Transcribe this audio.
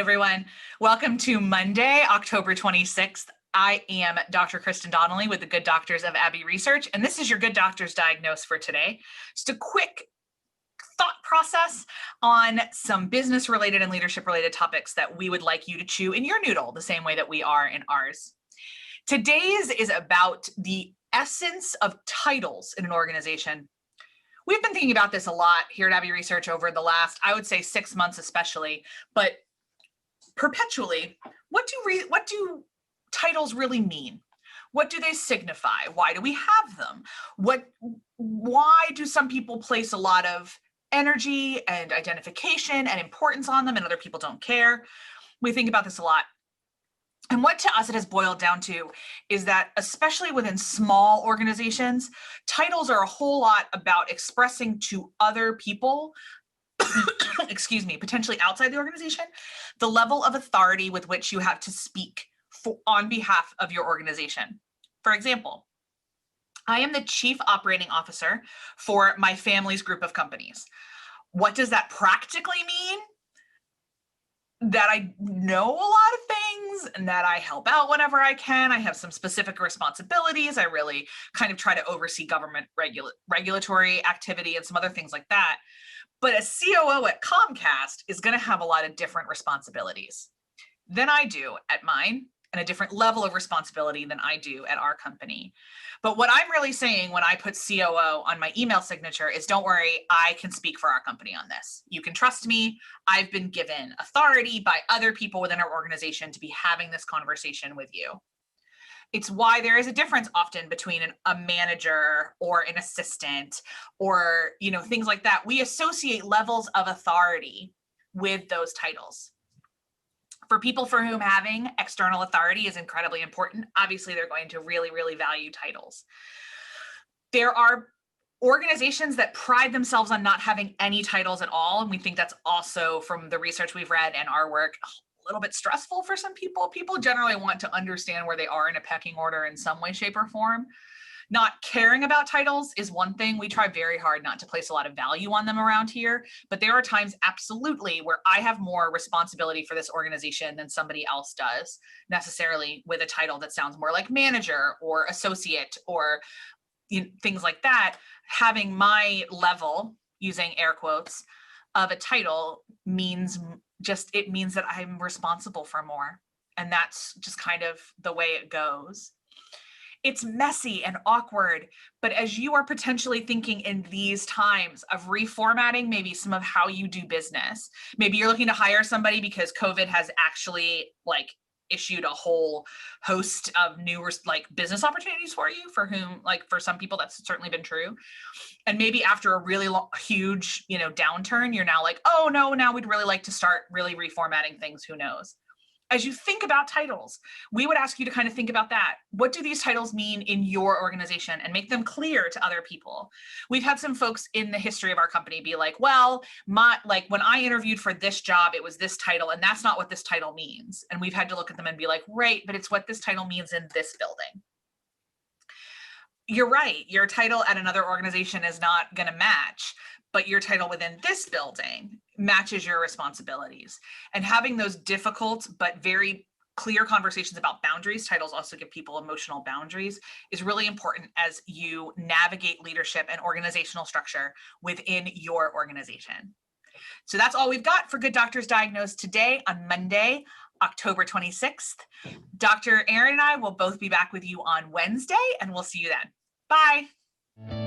everyone. Welcome to Monday, October 26th. I am Dr. Kristen Donnelly with the Good Doctors of Abbey Research, and this is your Good Doctors Diagnose for today. Just a quick thought process on some business-related and leadership-related topics that we would like you to chew in your noodle the same way that we are in ours. Today's is about the essence of titles in an organization. We've been thinking about this a lot here at Abbey Research over the last, I would say 6 months especially, but perpetually, what do titles really mean? What do they signify? Why do we have them? Why do some people place a lot of energy and identification and importance on them and other people don't care? We think about this a lot. And what to us it has boiled down to is that, especially within small organizations, titles are a whole lot about expressing to other people, excuse me, potentially outside the organization, the level of authority with which you have to speak on behalf of your organization. For example, I am the Chief Operating Officer for my family's group of companies. What does that practically mean? That I know a lot of things and that I help out whenever I can. I have some specific responsibilities. I really kind of try to oversee government regulatory activity and some other things like that. But a COO at Comcast is going to have a lot of different responsibilities than I do at mine, and a different level of responsibility than I do at our company. But what I'm really saying when I put COO on my email signature is, don't worry, I can speak for our company on this. You can trust me. I've been given authority by other people within our organization to be having this conversation with you. It's why there is a difference often between a manager or an assistant or, things like that. We associate levels of authority with those titles. For people for whom having external authority is incredibly important, obviously they're going to really, really value titles. There are organizations that pride themselves on not having any titles at all, and we think that's also, from the research we've read and our work, a little bit stressful for some people. People generally want to understand where they are in a pecking order in some way, shape, or form. Not caring about titles is one thing. We try very hard not to place a lot of value on them around here, but there are times absolutely where I have more responsibility for this organization than somebody else does, necessarily with a title that sounds more like manager or associate or things like that. Having my level, using air quotes, of a title means that I'm responsible for more. And that's just kind of the way it goes. It's messy and awkward, but as you are potentially thinking in these times of reformatting maybe some of how you do business, maybe you're looking to hire somebody because COVID has actually issued a whole host of new business opportunities for you, for whom, for some people that's certainly been true. And maybe after a really huge, downturn, you're now like, oh no, now we'd really like to start really reformatting things, who knows? As you think about titles, we would ask you to kind of think about that. What do these titles mean in your organization, and make them clear to other people? We've had some folks in the history of our company be like, well, when I interviewed for this job, it was this title, and that's not what this title means. And we've had to look at them and be like, right, but it's what this title means in this building. You're right. Your title at another organization is not going to match, but your title within this building matches your responsibilities. And having those difficult but very clear conversations about boundaries, titles also give people emotional boundaries, is really important as you navigate leadership and organizational structure within your organization. So that's all we've got for Good Doctors Diagnose today on Monday, October 26th. Dr. Aaron and I will both be back with you on Wednesday, and we'll see you then. Bye.